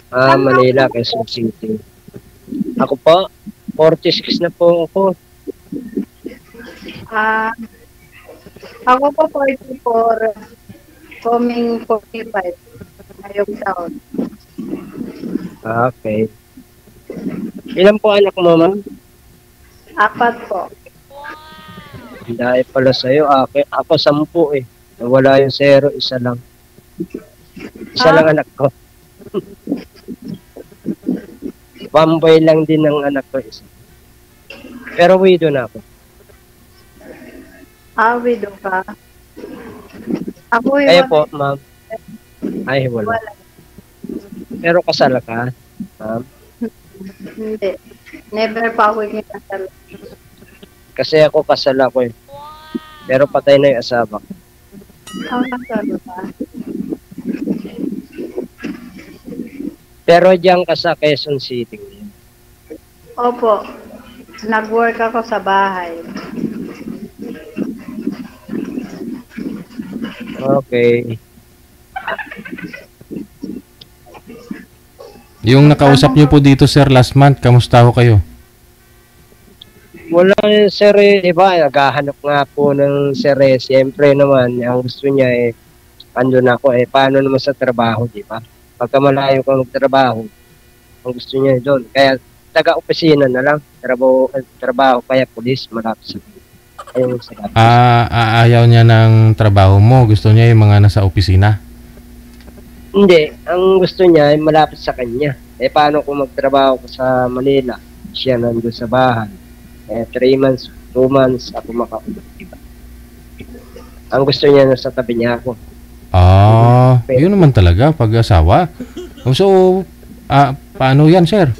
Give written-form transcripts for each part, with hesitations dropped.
Saan nga po? Manila, Quezon City. Ako po, 46 na po ako. Ah, ako po 44, coming 45 ngayong taon. Okay. Ilan po anak mo, ma'am? 4 po. Dahil pala sa'yo, ako 10 eh. Wala yung 0, isa lang. Isa Ah, lang anak ko. One boy lang din ng anak ko isa. Pero widow na ako. widow ka. Ako Kayo yung po, ma'am? Ay, wala. wala. Pero kasal ka, ma'am? Hindi. Never pa ako kinasal. Kasi ako kasal ako eh. Pero patay na yung asawa ko. Ang kasal ka. Pero diyan ka sa Quezon City. Opo. Nag-work ako sa bahay. Okay. Yung nakausap niyo po dito, sir, last month, kamusta ho kayo? Wala yung sir eh, iba, naghahanap nga po ng sir eh. Siyempre naman, ang gusto niya eh, andun ako eh, paano naman sa trabaho, di ba? Pagka malayo ka magtrabaho, ang gusto niya doon. Kaya taga-opisina na lang, trabaho kaya pulis, malapit sa ayun sa lapis. Ayaw niya ng trabaho mo. Gusto niya yung mga nasa opisina. Hindi, ang gusto niya ay malapit sa kanya. Eh paano kung magtrabaho ko sa Manila, siya nandun sa bahay. 3 months, 2 months, ako makaulit. Diba? Ang gusto niya nasa tabi niya ako. Yun naman talaga, pag-asawa. So, paano yan, sir?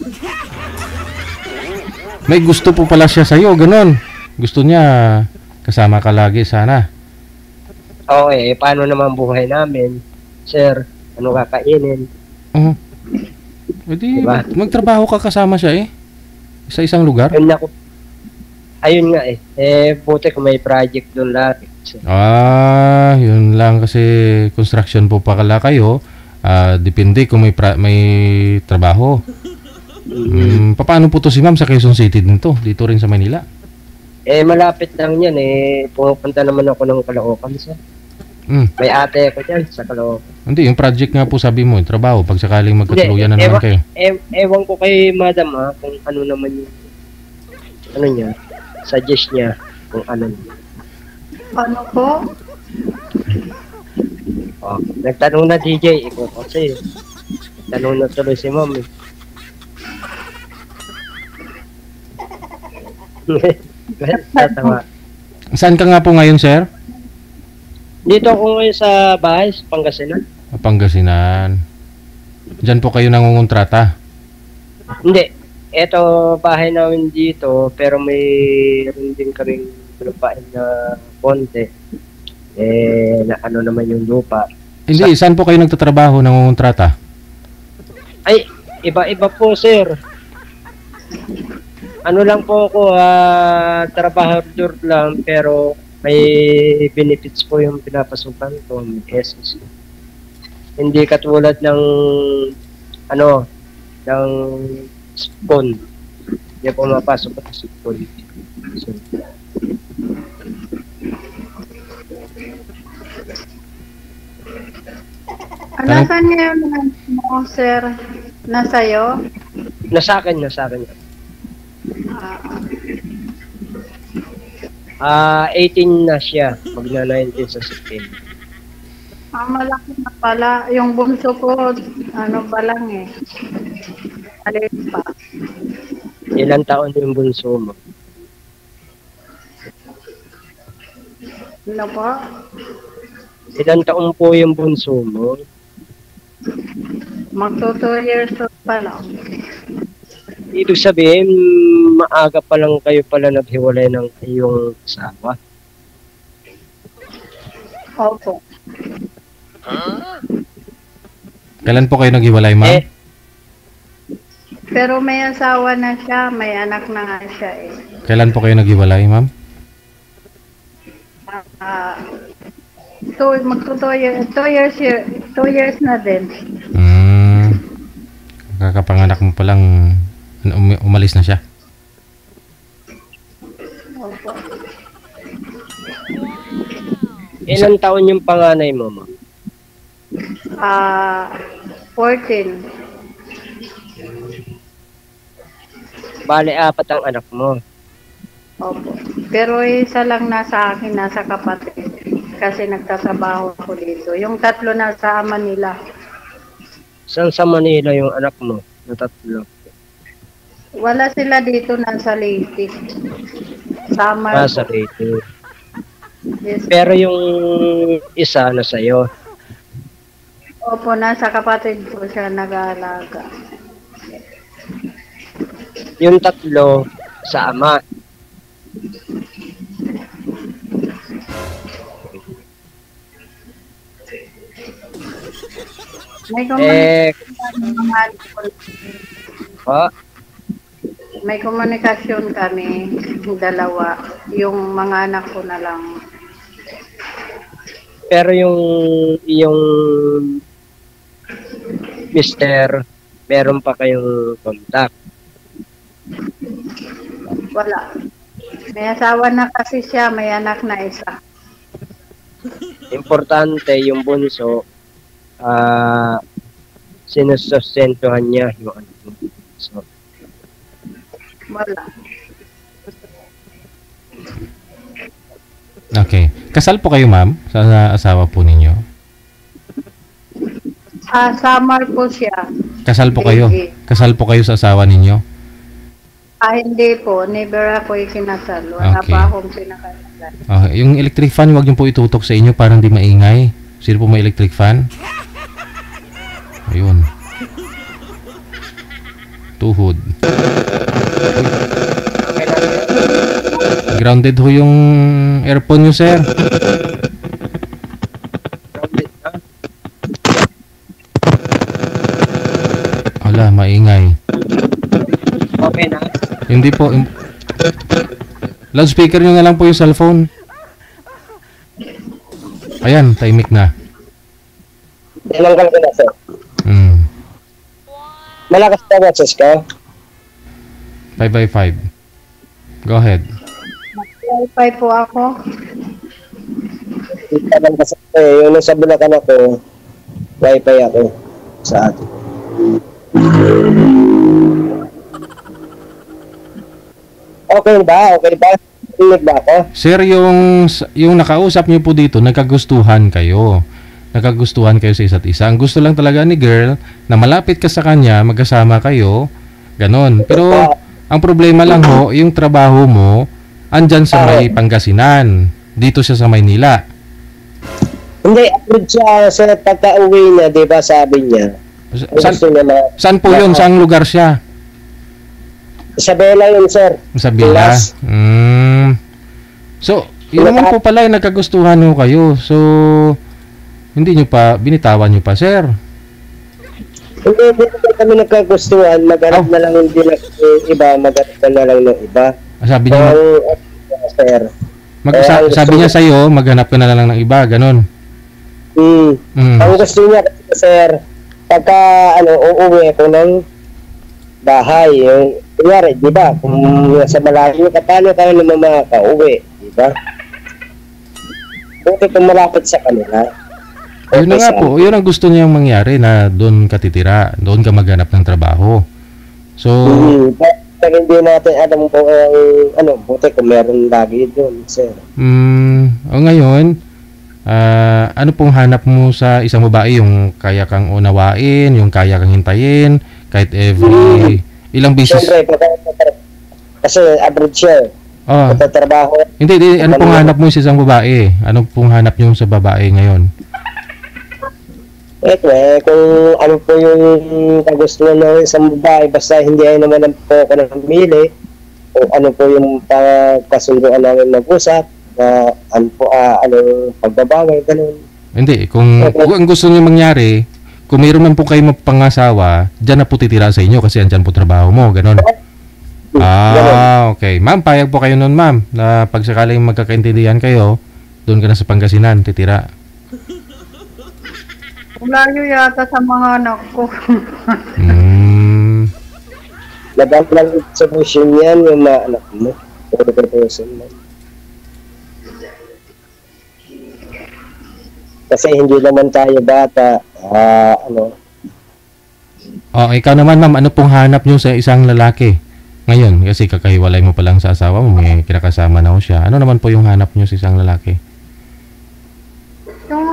May gusto po pala siya sa'yo, ganon. Gusto niya, kasama ka lagi sana. Okay, paano naman buhay namin? Sir, ano kakainin? Pwede, Diba? magtrabaho ka kasama siya eh. Sa isang lugar. Ayun nga eh. Buti kung may project doon lahat. Yun lang kasi construction po pala kayo. Depende kung may trabaho. Paano po to si ma'am sa Quezon City dito rin sa Manila? Malapit lang yan eh. Pumupunta naman ako ng Caloocan, sir. May ate ko dyan sa Caloocan. Hindi, yung project nga po sabi mo, yung trabaho, pag sakaling magkatuluyan na naman kayo. Ewan ko kay madam kung ano naman yung ano niya, suggest niya kung ano niya. Ano po? Nagtanong na DJ, ikaw kasi. Tanong na tuloy si ma'am eh. Tatawa. Saan ka nga po ngayon, sir? Dito ako ngayon sa bahay, sa Pangasinan. Pangasinan. Diyan po kayo nangungontrata? Hindi. Ito, bahay namin dito, pero mayroon din kaming lupain na konti. Na ano naman yung lupa. Hindi, saan po kayo nagtatrabaho, nangungontrata? Ay, iba-iba po, sir. Ano lang po ako, trabahador lang, pero may benefits po yung pinapasukan ko, may SS. Hindi katulad ng ng spoon. Hindi po mapasok ko sa spoon. So, Nasaan niya yung mo, sir? Nasa'yo? nasa akin. 18 na siya, magna 19 sa September. Malaki na pala. Yung bunso ko, ano pa lang eh. Alis pa. Ilang taon yung bunso mo? Ano po? Ilang taon po yung bunso mo? Magto 2 years old pa lang. Ibig sabihin, maaga pa lang kayo pala naghiwalay ng iyong asawa? Opo. Kailan po kayo naghiwalay, ma'am? Pero may asawa na siya, may anak na nga siya eh. Kailan po kayo naghiwalay, ma'am? Magto 2 years na din. Kakapanganak mo pa lang, umalis na siya. Opo. Ilang taon yung panganay mo, ma'am? 14. Bale, 4 ang anak mo. Opo. Pero isa lang nasa akin, nasa kapatid. Kasi nagtatrabaho ako dito. Yung 3 nasa Manila. Saan sa Manila yung anak mo? Na 3. Wala sila dito, nasa Leyte. Summer. Sa Leyte. Yes. Pero yung isa na sa'yo. Opo, nasa kapatid ko siya nag-aalaga. Yung 3 sa ama. May komunikasyon Pa, may komunikasyon kami, dalawa. Yung mga anak ko na lang. pero yung mister, meron pa kayong contact. Wala. May asawa na kasi siya, may anak na isa. Importante yung bunso, sinusustentuhan niya yung anak mo. So, Wala. Okay. Kasal po kayo, ma'am, sa asawa po ninyo? Summer po siya. Kasal po kayo? Kasal po kayo sa asawa ninyo? Hindi po. Never ako ikinasal. Wala Okay. pa akong pinakasal. Yung electric fan, huwag niyo po itutok sa inyo para hindi maingay. Sino po may electric fan? Ayun. Tuhod. Grounded ho yung earphone nyo, sir. Wala, maingay. okay na. Hindi po. Loudspeaker nyo na lang po yung cellphone. Ayan, timing na. Tinanggal ko na, sir. Malakas na boses ko. 5x5. Go ahead. Wi-Fi po ako. Kita lang kasi yung nasa Bulacan ako, Wi-Fi ako sa atin. Okay ba? Okay ba? Tinig ba ako? Sir, yung nakausap niyo po dito, nagkagustuhan kayo. Nagkagustuhan kayo sa isa't isa. Ang gusto lang talaga ni girl, na malapit ka sa kanya, magkasama kayo, ganon. Pero, ang problema lang ho, yung trabaho mo, andyan sa may Pangasinan. Dito siya sa Maynila. Hindi, abroad siya sa pagka-uwi niya, di ba sabi niya? Saan po yun? Saang lugar siya? Isabela yun, sir. Sa Bila? Pilas. So, yun naman po pala, nagkagustuhan ho kayo. So, hindi nyo pa, binitawan nyo pa, sir. Hindi na kami nagkagustuhan, maghanap na lang hindi lang iba, maghanap na lang ng iba. Sabi niya, sir. sabi niya sa'yo, maghanap ka na lang ng iba, ganon. Ang gusto niya, sir, pagka uuwi ako ng bahay, yung kunyari, di ba, kung sa malayo ka, paano kayo naman makaka-uwi, di ba? Buti kung malapit sa kanila. Yun na nga po, yun ang gusto niyang mangyari na doon ka titira, doon ka maghanap ng trabaho. So, hindi natin alam kung buti kung meron lagi doon, sir. Ngayon, ano pong hanap mo sa isang babae? Yung kaya kang unawain, yung kaya kang hintayin, kahit every ilang beses? Siyempre, kasi abroad siya. Pagtatrabaho. Hindi, ano pong hanap mo sa isang babae? Ano pong hanap niyo sa babae ngayon? Kung ano po yung kagustuhan ng isang babae, basta hindi ay naman po ako namili, kung ano po yung pagkasunduan namin mag-usap, pagbabaway, ganun. Hindi, kung ang gusto niyo mangyari, kung mayroon man po kayo mapangasawa, dyan na po titira sa inyo kasi andyan po trabaho mo, ganun. Okay. Ma'am, payag po kayo nun, ma'am, na pag sakaling magkakaintindihan kayo, doon ka na sa Pangasinan, titira. Layo yata sa mga anak ko. Nagandang solution yan yung mga anak mo. 40% lang. Kasi hindi naman tayo bata. Oh, ikaw naman ma'am, ano pong hanap nyo sa isang lalaki? Ngayon, kasi kakahiwalay mo pa lang sa asawa mo, may kinakasama na ho siya. Ano naman po yung hanap nyo sa isang lalaki? Yung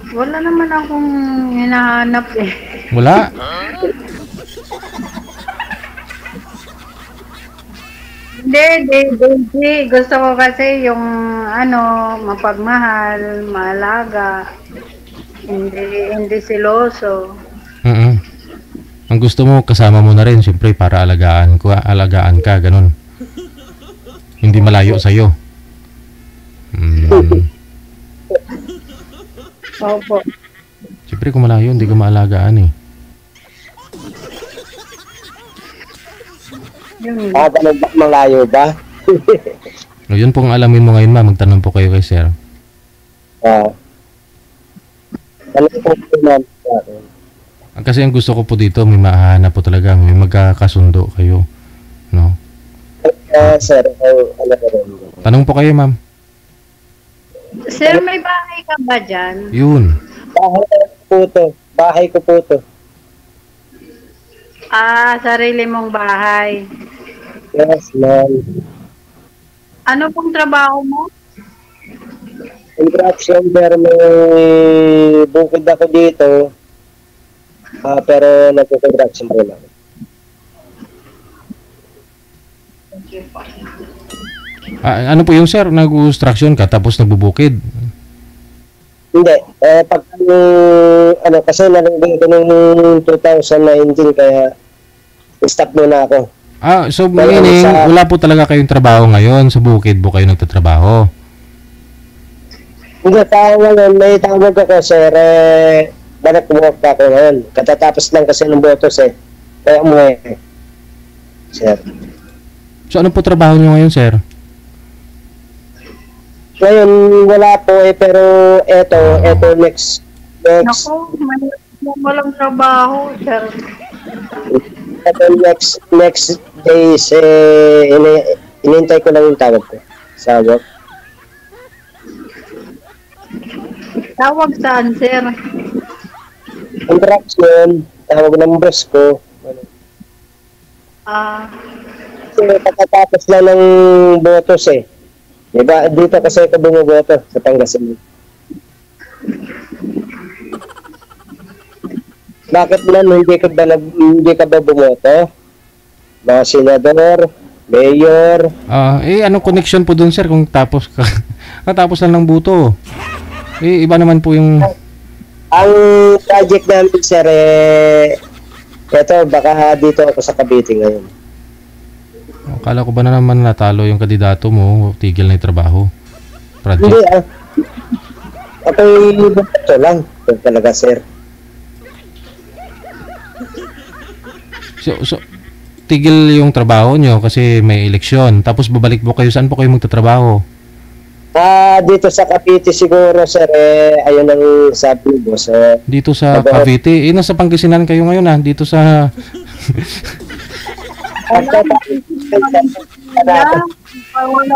wala naman akong hinahanap eh. Wala? Hindi. Gusto ko kasi yung mapagmahal, maalaga, hindi siloso. Ang gusto mo, kasama mo na rin, siyempre, para alagaan ka, ganun. Hindi malayo sa'yo. Opo. Siyempre, kung malayo, hindi ka maalagaan eh. Ganun ba? Malayo ba? No, yun pong alamin mo ngayon, ma'am. Magtanong po kayo kay sir. Ano po ma'am? Kasi ang gusto ko po dito, may mahahanap po talaga, may magkakasundo kayo, no? Sir, ano ba rin? Tanong po kayo, ma'am. Sir, may bahay ka ba dyan? Yun. Bahay ko po to. Sarili mong bahay. Yes, ma'am. Ano pong trabaho mo? Construction, pero may bukid ako dito. Pero nagko-construction ko lang. Ano po yung sir? Nag-construction ka tapos nagbubukid? Hindi. Kasi nalagay ko nung 2019 kaya stop muna ako. So meaning, wala po talaga kayong trabaho ngayon, sa bukid po kayo nagtatrabaho? Hindi, ngayon, may tawag ako, sir, banak work ako ngayon. Katatapos lang kasi ng botos kaya umuwi. Sir. So ano po trabaho nyo ngayon, sir? Ngayon, wala po pero eto next. Naku, walang trabaho, sir. Ito next days, inintay ko lang yung tawag ko sa work. Tawag saan, sir? Contraction, tawag ng boss ko. Kasi pagkatapos na ng botos diba, dito kasi ako bumuboto sa Pangasinan. Bakit man hindi ka ba bumoto? Mga senador, mayor. Anong connection po dun, sir, kung tapos lang ng buto? Iba naman po yung... Ang project namin, sir, eto, baka dito ako sa Cavite ngayon. Akala ko ba na naman natalo yung kandidato mo, tigil na yung trabaho? Project? Hindi, ako'y bumoto lang. Ito talaga, sir. So, tigil yung trabaho nyo kasi may eleksyon. Tapos babalik po kayo. Saan po kayo magtatrabaho? Dito sa Cavite siguro, sir. Ayun ang sabi ni boss. Dito sa Cavite? Nasa Pangasinan kayo ngayon Dito sa...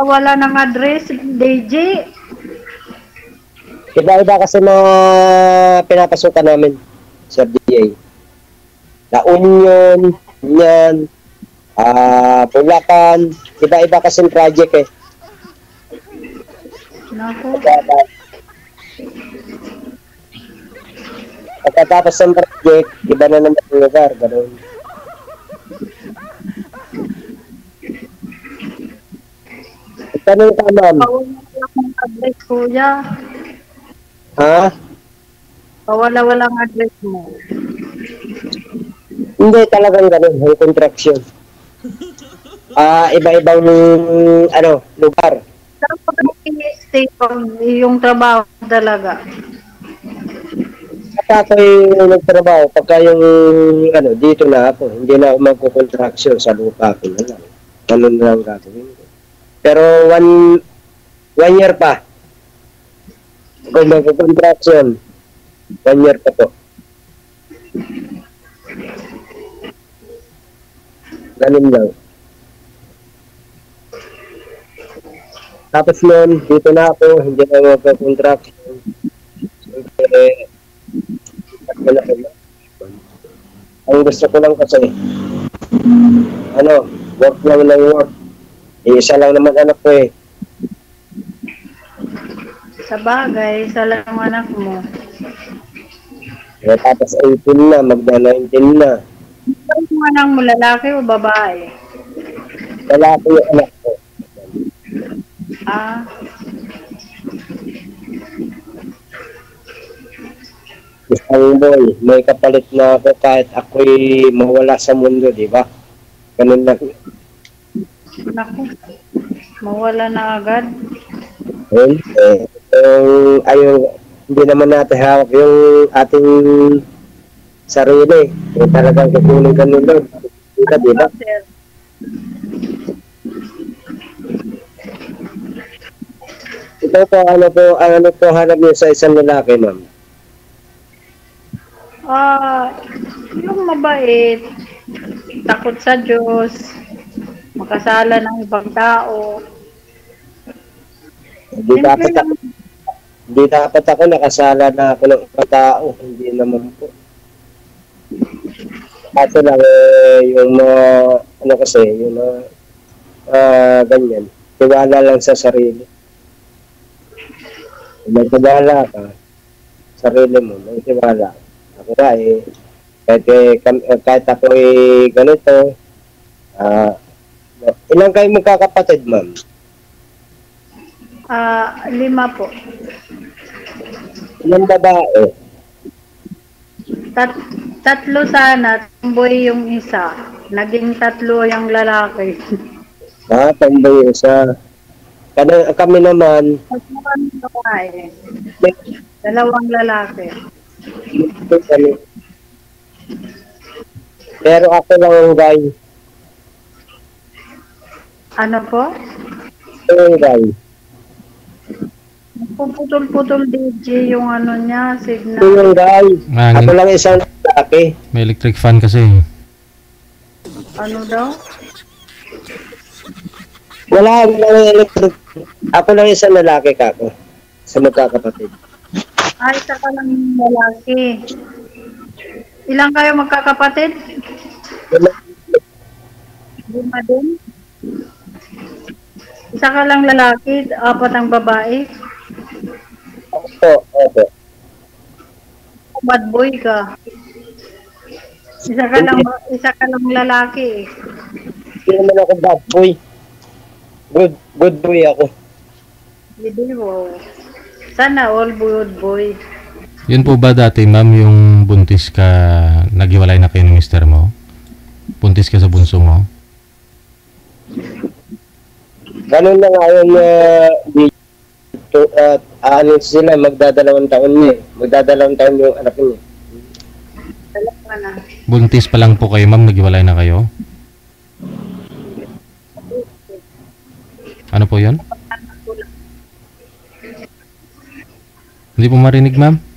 Wala ng address, DJ. Iba-iba kasi mga pinapasukan namin, Sir DJ. La Union, yan, Bulacan, iba-iba kasi project Naku. Pagkatapos ng project, iba na naman yung lugar, gano'n. Tanong ka, ma'am. Walang address, kuya. Walang address mo. Hindi talagang gano'n, yung contraction. Iba-ibang lugar. Pero pag stay yung trabaho talaga. At ako'y nagtrabaho, pagka yung dito na ako, hindi na ako magko-contraction sa lupa ko na lang. Ganun na lang gagawin ko. Pero one year pa. Kung magko-contraction, 1 year pa po. Ganun lang. Tapos noon, dito na ako, hindi na magka-contraction. Siyempre, wala ko na. Ang gusto ko lang kasi, work lang ng work. Isa lang naman anak ko eh. Sa bagay, isa lang ang anak mo. Tapos 18 na, magda-19 na. Ang anak mo, lalaki o babae? Lalaki yung anak ko. Ah, Isang boy, may kapalit na ako kahit ako'y mawala sa mundo, di ba? Ganun lang. naku. Mawala na agad. Ayun, hindi naman natin hawak yung ating sarili. Talagang kukunin ka nila. Di ba? Sir? Ito po, ano po hanap niyo sa isang lalaki, ma'am? Yung mabait, takot sa Diyos, makasala ng ibang tao. Di dapat ako nakasala na ako ng ibang tao. Hindi naman po. Kaso lang, yung ganyan. Tiwala lang sa sarili. Kung may tiwala ka, sarili mo, may tiwala. Ako nga kahit ako ganito, ilang kayo magkakapatid, ma'am? 5 po. Ilang babae? 3 sana, tomboy yung isa. Naging 3 yung lalaki. Tomboy isa. Kami naman, 2 babae. 2 lalaki. pero ako lang ang guy. Ano po? Ako ang guy. Puputol-putol DJ yung niya, Ako signal. ang guy. Ako Hangin. lang isang lalaki. May electric fan kasi. Ano daw? Wala electric. Ako lang isang lalaki kako. Sa magkakapatid. Isa ka lang yung lalaki. Ilang kayo magkakapatid? 5 din? Isa ka lang lalaki, 4 ang babae. Opo. Bad boy ka. Isa ka lang lalaki. Hindi naman ako bad boy. Good boy ako. Hindi mo. Sana all good boy. Yun po ba dati, ma'am, yung buntis ka, naghiwalay na kayo ng mister mo? Buntis ka sa bunso mo? Ganun na nga yun sila, magdadalawang taon niya. Magdadalawang taon yung anak niya. Talaga na. Buntis pa lang po kayo, ma'am, naghiwalay na kayo? Ano po yun? Hindi po marinig, ma'am?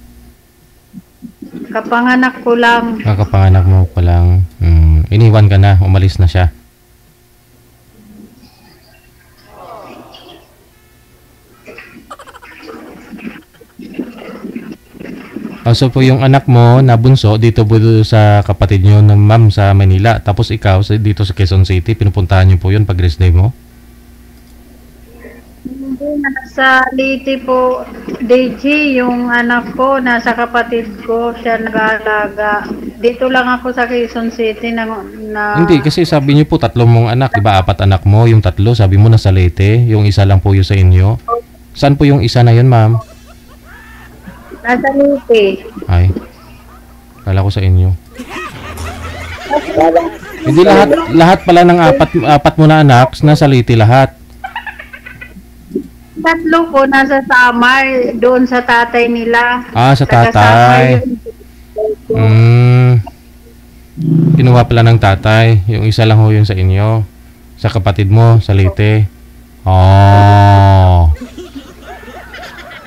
Kapanganak ko lang. Kakapanganak mo pa lang. Iniwan ka na, umalis na siya. So po yung anak mo na bunso dito po sa kapatid nyo ng ma'am sa Manila. Tapos ikaw dito sa Quezon City, pinupuntahan nyo po yun pag rest day mo? Hindi, nasa Leyte po, DJ, yung anak ko, nasa kapatid ko, siya nag-aalaga. Dito lang ako sa Quezon City na Hindi, kasi sabi niyo po 3 mong anak, di ba? 4 anak mo, yung 3, sabi mo nasa Leyte, yung isa lang po yung sa inyo. Saan po yung isa na yun, ma'am? nasa Leyte. Ay, kala ko sa inyo. Hindi lahat pala ng apat mo na anak, nasa Leyte lahat. 3 ko nasa Samar, doon sa tatay nila. Sa tatay. Kinuha pala ng tatay. Yung isa lang ho yun sa inyo. Sa kapatid mo, sa Leyte.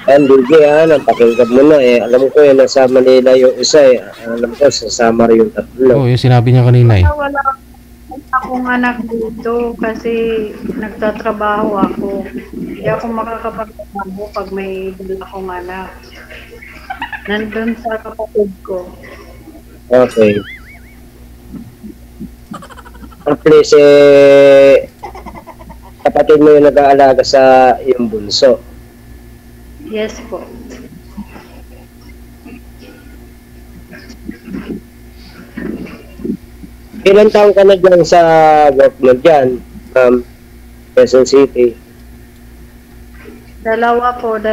Hindi napakinggan mo na alam ko nasa Manila yung isa alam ko sa Samar yung 3. Yung sinabi niya kanina Wala ako akong anak dito kasi nagtatrabaho ako. Hindi ako makakapagtrabaho pag may dala akong anak. Nandun sa kapatid ko. Okay. At least, kapatid mo yung nag-aalaga sa iyong bunso. Yes po. Ilan taon ka na dyan sa work mo dyan, Quezon City? 2 po. 2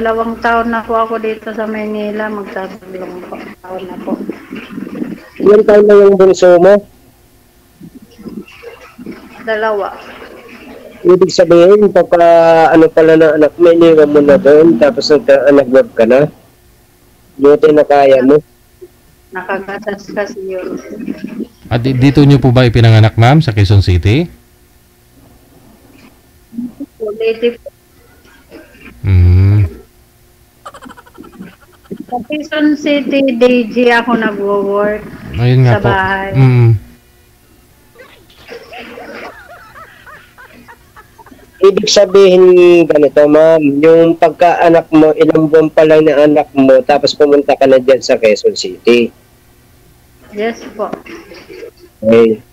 taon na po ako dito sa Maynila. Magtatalong taon na po. Ilan taon na yung bunso mo? 2. Ibig sabihin, pagka ano pala na anak mo, iniwan mo na doon, tapos nag-work ka na? Buti na kaya mo? Nakagatas kasi yun. At dito nyo po ba ipinanganak, ma'am, sa Quezon City? Native. Sa Quezon City, DG ako nagwo-work Ayun nga sa po. bahay. Ibig sabihin ganito, ma'am, yung pagka-anak mo, ilang buwan pa lang na anak mo, tapos pumunta ka na dyan sa Quezon City. Yes po. Okay.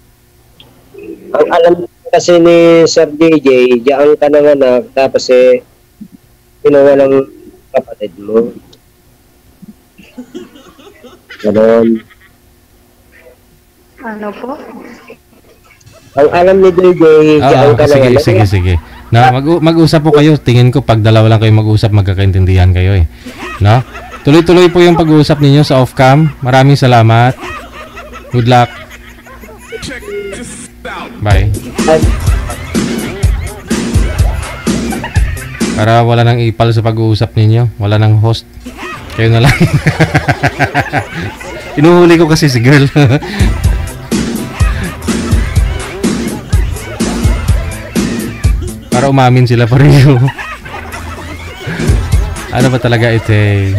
Ang alam kasi ni Sir DJ, diyan ka nanganak, tapos pinuha ng kapatid mo. Ganon. Ano po? Ang alam ni DJ, diyan ka nanganak. Sige. Na, mag-usap po kayo. Tingin ko pag dalawa lang kayo mag-usap, magkakaintindihan kayo eh. No? Tuloy-tuloy po yung pag-uusap ninyo sa off-cam. Maraming salamat. Good luck. Bye. Para wala nang ipal sa pag-uusap ninyo. Wala nang host. Kayo na lang. Inuhuli ko kasi si girl. Para umamin sila pareho. Ano ba talaga ito eh?